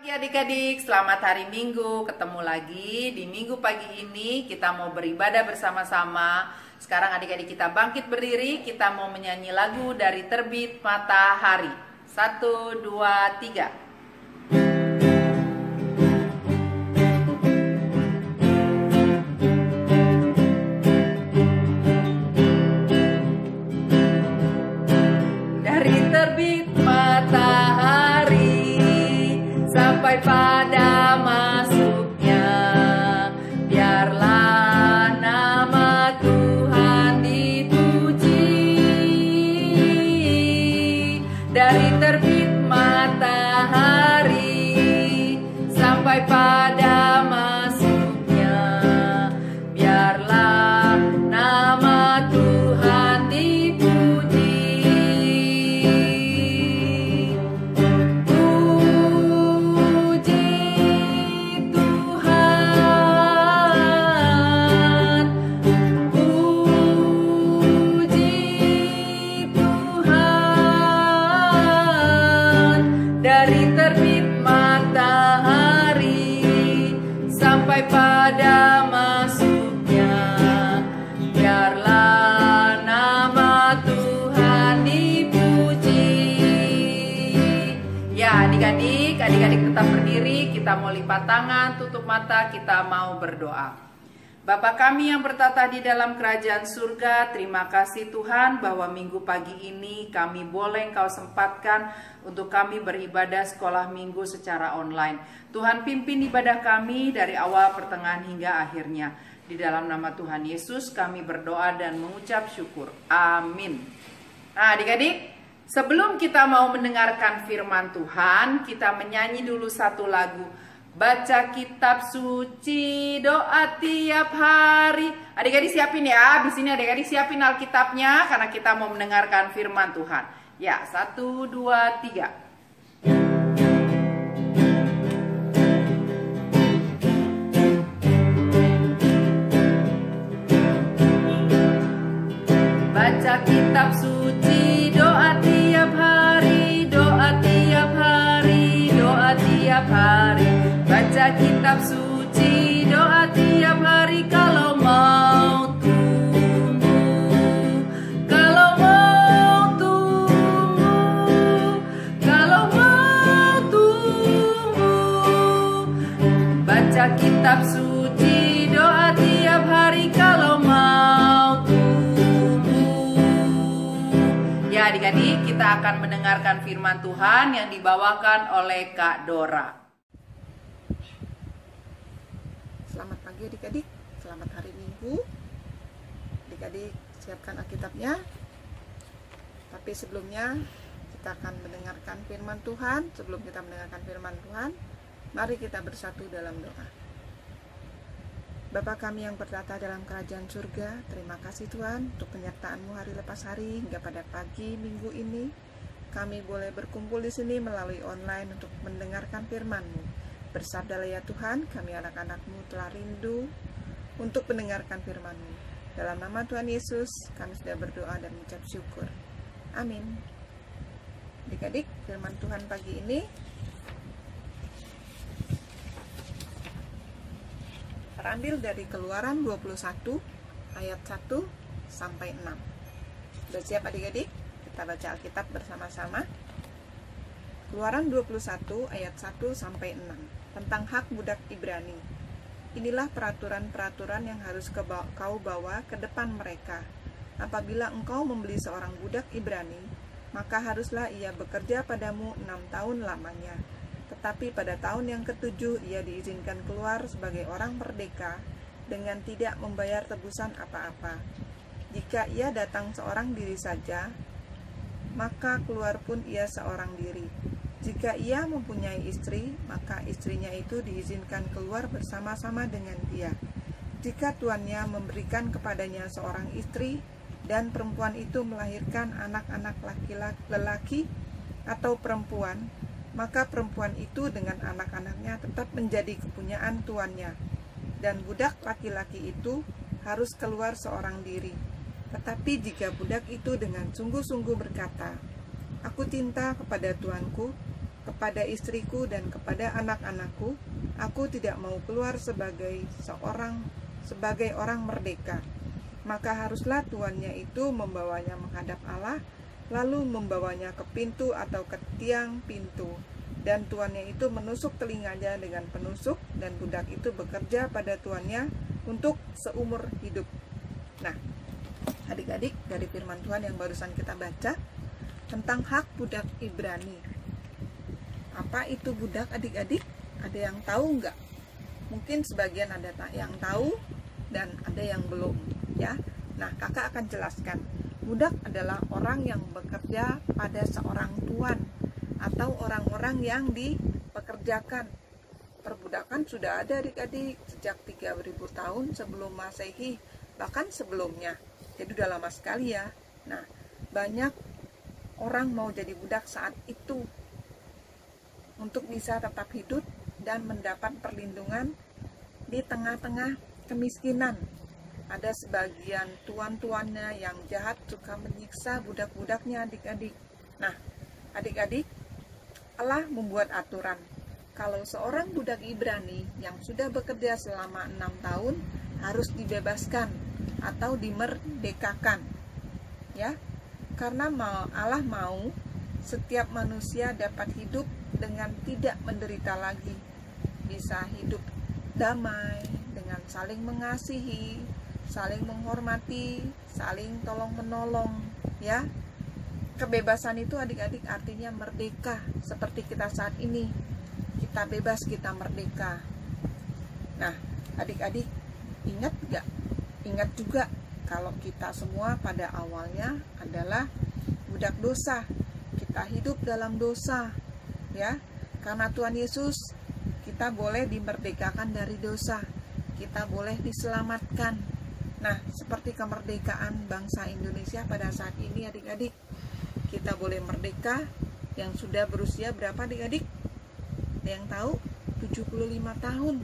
Pagi adik-adik, selamat hari Minggu. Ketemu lagi di Minggu pagi ini. Kita mau beribadah bersama-sama. Sekarang adik-adik kita bangkit berdiri. Kita mau menyanyi lagu dari Terbit Matahari. 1, 2, 3. Dari terbit matahari sampai pada masuknya, biarlah nama Tuhan dipuji. Dari terbit matahari sampai pada masuknya, biarlah nama Tuhan dipuji. Dari terbit matahari sampai pada masuknya, biarlah nama Tuhan dipuji. Ya adik-adik tetap berdiri. Kita mau lipat tangan, tutup mata, kita mau berdoa. Bapa kami yang bertata di dalam kerajaan surga, terima kasih Tuhan bahwa minggu pagi ini kami boleh Engkau sempatkan untuk kami beribadah sekolah minggu secara online. Tuhan pimpin ibadah kami dari awal, pertengahan hingga akhirnya. Di dalam nama Tuhan Yesus kami berdoa dan mengucap syukur. Amin. Nah adik-adik, sebelum kita mau mendengarkan firman Tuhan, kita menyanyi dulu satu lagu. Baca kitab suci, doa tiap hari. Adik-adik siapin ya. Di sini adik-adik siapin Alkitabnya karena kita mau mendengarkan firman Tuhan. Ya, 1, 2, 3. Baca kitab suci, doa tiap hari, doa tiap hari, doa tiap hari. Baca kitab suci, doa tiap hari kalau mau tumbuh, kalau mau tumbuh, kalau mau tumbuh. Baca kitab suci, doa tiap hari kalau mau tumbuh. Ya adik-adik, kita akan mendengarkan firman Tuhan yang dibawakan oleh Kak Dora. Selamat pagi adik-adik, selamat hari Minggu. Adik-adik siapkan Alkitabnya. Tapi sebelumnya kita akan mendengarkan firman Tuhan. Sebelum kita mendengarkan firman Tuhan, mari kita bersatu dalam doa. Bapa kami yang bertata dalam kerajaan surga, terima kasih Tuhan untuk penyertaan-Mu hari lepas hari hingga pada pagi Minggu ini. Kami boleh berkumpul di sini melalui online untuk mendengarkan firman-Mu. Bersabdalah ya Tuhan, kami anak-anak-Mu telah rindu untuk mendengarkan firman-Mu. Dalam nama Tuhan Yesus, kami sudah berdoa dan mengucap syukur. Amin. Adik-adik, firman Tuhan pagi ini terambil dari Keluaran 21 ayat 1 sampai 6. Sudah siap adik-adik? Kita baca Alkitab bersama-sama. Keluaran 21 ayat 1 sampai 6 tentang hak budak Ibrani. Inilah peraturan-peraturan yang harus kau bawa ke depan mereka. Apabila engkau membeli seorang budak Ibrani, maka haruslah ia bekerja padamu 6 tahun lamanya. Tetapi pada tahun yang ke-7 ia diizinkan keluar sebagai orang merdeka dengan tidak membayar tebusan apa-apa. Jika ia datang seorang diri saja, maka keluar pun ia seorang diri. Jika ia mempunyai istri, maka istrinya itu diizinkan keluar bersama-sama dengan dia. Jika tuannya memberikan kepadanya seorang istri, dan perempuan itu melahirkan anak-anak laki-laki atau perempuan, maka perempuan itu dengan anak-anaknya tetap menjadi kepunyaan tuannya. Dan budak laki-laki itu harus keluar seorang diri. Tetapi jika budak itu dengan sungguh-sungguh berkata, "Aku cinta kepada tuanku," kepada istriku dan kepada anak-anakku, aku tidak mau keluar sebagai orang merdeka. Maka haruslah tuannya itu membawanya menghadap Allah, lalu membawanya ke pintu atau ke tiang pintu. Dan tuannya itu menusuk telinganya dengan penusuk, dan budak itu bekerja pada tuannya untuk seumur hidup. Nah, adik-adik, dari firman Tuhan yang barusan kita baca tentang hak budak Ibrani. Apa itu budak, adik-adik? Ada yang tahu nggak? Mungkin sebagian ada yang tahu dan ada yang belum, ya. Nah, kakak akan jelaskan. Budak adalah orang yang bekerja pada seorang tuan atau orang-orang yang dipekerjakan. Perbudakan sudah ada, adik-adik, sejak 3000 tahun sebelum Masehi, bahkan sebelumnya. Jadi udah lama sekali ya. Nah, banyak orang mau jadi budak saat itu untuk bisa tetap hidup dan mendapat perlindungan di tengah-tengah kemiskinan. Ada sebagian tuan-tuannya yang jahat suka menyiksa budak-budaknya, adik-adik. Nah, adik-adik, Allah membuat aturan. Kalau seorang budak Ibrani yang sudah bekerja selama 6 tahun harus dibebaskan atau dimerdekakan. Ya, karena Allah mau setiap manusia dapat hidup dengan tidak menderita lagi. Bisa hidup damai dengan saling mengasihi, saling menghormati, saling tolong-menolong, ya. Kebebasan itu, adik-adik, artinya merdeka. Seperti kita saat ini, kita bebas, kita merdeka. Nah, adik-adik, ingat gak? Ingat juga kalau kita semua pada awalnya adalah budak dosa. Kita hidup dalam dosa, ya. Karena Tuhan Yesus, kita boleh dimerdekakan dari dosa. Kita boleh diselamatkan. Nah, seperti kemerdekaan bangsa Indonesia pada saat ini, adik-adik, kita boleh merdeka. Yang sudah berusia berapa, adik-adik? Ada yang tahu? 75 tahun.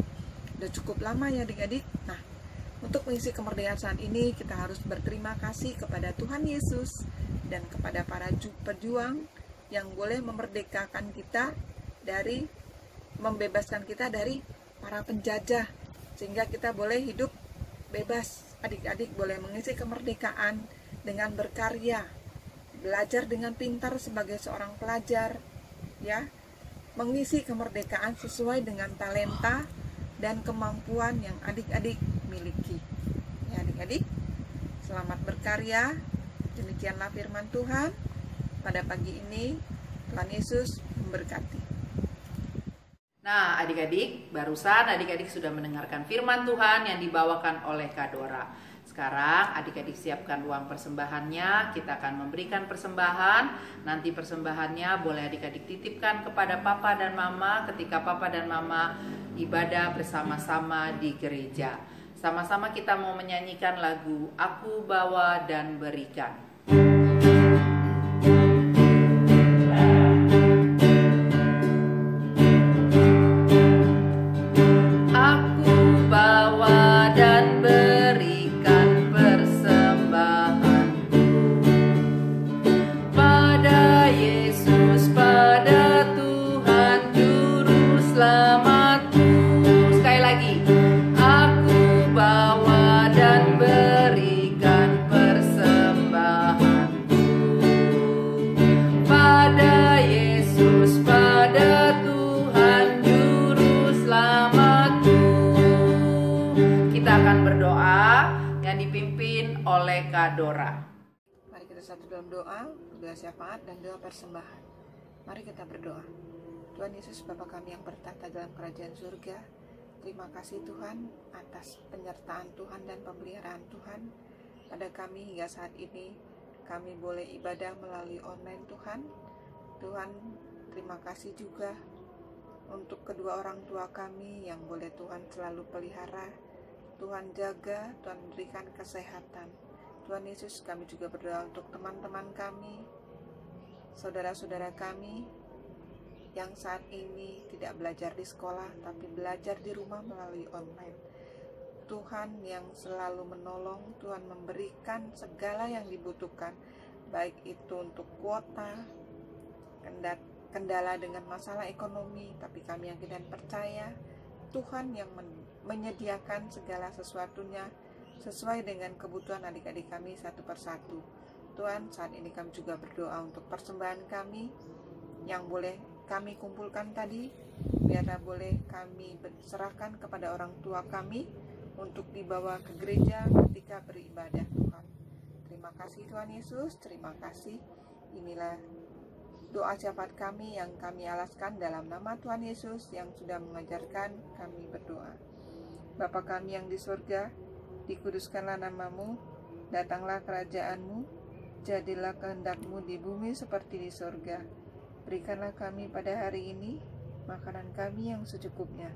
Udah cukup lama ya, adik-adik. Nah, untuk mengisi kemerdekaan saat ini, kita harus berterima kasih kepada Tuhan Yesus dan kepada para pejuang yang boleh memerdekakan kita dari, membebaskan kita dari para penjajah, sehingga kita boleh hidup bebas. Adik-adik boleh mengisi kemerdekaan dengan berkarya, belajar dengan pintar sebagai seorang pelajar, ya, mengisi kemerdekaan sesuai dengan talenta dan kemampuan yang adik-adik miliki. Ya, adik-adik, selamat berkarya. Demikianlah firman Tuhan pada pagi ini. Tuhan Yesus memberkati. Nah, adik-adik, barusan adik-adik sudah mendengarkan firman Tuhan yang dibawakan oleh Kak Dora. Sekarang adik-adik siapkan uang persembahannya, kita akan memberikan persembahan. Nanti persembahannya boleh adik-adik titipkan kepada Papa dan Mama ketika Papa dan Mama ibadah bersama-sama di gereja. Sama-sama kita mau menyanyikan lagu Aku Bawa dan Berikan. Oleh Kak Dora. Mari kita satu dalam doa syafaat dan doa persembahan. Mari kita berdoa. Tuhan Yesus, Bapa kami yang bertata dalam kerajaan surga, terima kasih Tuhan atas penyertaan Tuhan dan pemeliharaan Tuhan pada kami hingga saat ini. Kami boleh ibadah melalui online Tuhan. Tuhan, terima kasih juga untuk kedua orang tua kami yang boleh Tuhan selalu pelihara. Tuhan jaga, Tuhan berikan kesehatan. Tuhan Yesus, kami juga berdoa untuk teman-teman kami, saudara-saudara kami yang saat ini tidak belajar di sekolah, tapi belajar di rumah melalui online. Tuhan yang selalu menolong, Tuhan memberikan segala yang dibutuhkan, baik itu untuk kuota, kendala dengan masalah ekonomi, tapi kami yakin dan percaya Tuhan yang menyediakan segala sesuatunya sesuai dengan kebutuhan adik-adik kami satu persatu. Tuhan, saat ini kami juga berdoa untuk persembahan kami yang boleh kami kumpulkan tadi, biarlah boleh kami serahkan kepada orang tua kami untuk dibawa ke gereja ketika beribadah, Tuhan. Terima kasih Tuhan Yesus, terima kasih. Inilah doa syafaat kami yang kami alaskan dalam nama Tuhan Yesus yang sudah mengajarkan kami berdoa. Bapa kami yang di surga, dikuduskanlah namamu, datanglah kerajaanmu, jadilah kehendak-Mu di bumi seperti di surga. Berikanlah kami pada hari ini makanan kami yang secukupnya,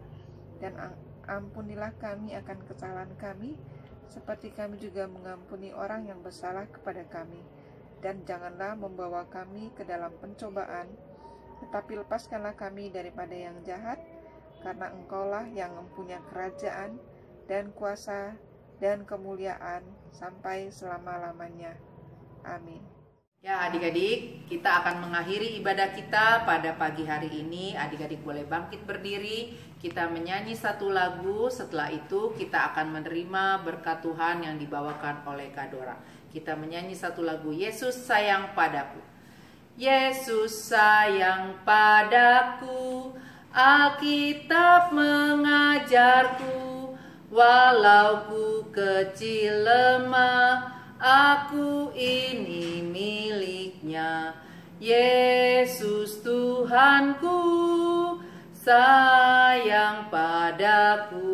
dan ampunilah kami akan kesalahan kami, seperti kami juga mengampuni orang yang bersalah kepada kami. Dan janganlah membawa kami ke dalam pencobaan, tetapi lepaskanlah kami daripada yang jahat, karena Engkaulah yang mempunyai kerajaan dan kuasa dan kemuliaan sampai selama-lamanya. Amin. Ya adik-adik, kita akan mengakhiri ibadah kita pada pagi hari ini. Adik-adik boleh bangkit berdiri, kita menyanyi satu lagu. Setelah itu kita akan menerima berkat Tuhan yang dibawakan oleh Kak Dora. Kita menyanyi satu lagu, Yesus sayang padaku. Yesus sayang padaku, Alkitab mengajarku, walau ku kecil lemah, aku ini miliknya. Yesus Tuhanku sayang padaku,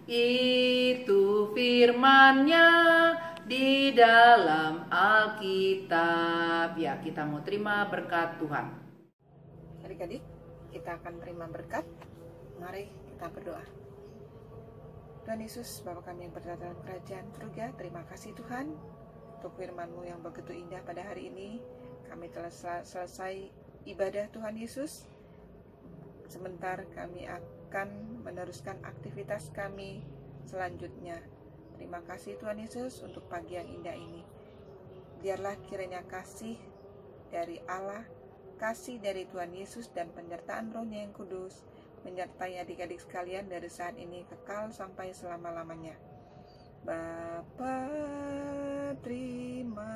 itu firman-Nya di dalam Alkitab. Ya, kita mau terima berkat Tuhan. Adik-adik, kita akan terima berkat. Mari kita berdoa. Tuhan Yesus, Bapa kami yang berada dalam kerajaan surga, terima kasih Tuhan untuk firman-Mu yang begitu indah pada hari ini. Kami telah selesai ibadah Tuhan Yesus. Sebentar kami akan meneruskan aktivitas kami selanjutnya. Terima kasih Tuhan Yesus untuk pagi yang indah ini. Biarlah kiranya kasih dari Allah, kasih dari Tuhan Yesus dan penyertaan Roh-Nya yang kudus menyertai adik-adik sekalian dari saat ini kekal sampai selama-lamanya. Bapa, terima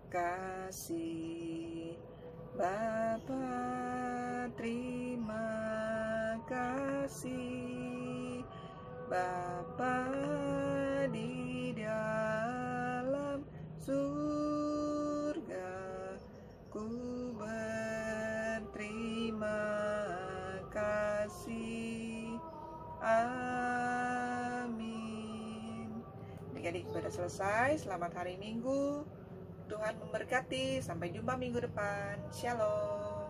kasih. Bapa, terima kasih. Bapa di dalam surga, ku berterima kasih. Amin. Adik-adik sudah selesai. Selamat hari Minggu. Tuhan memberkati. Sampai jumpa minggu depan. Shalom.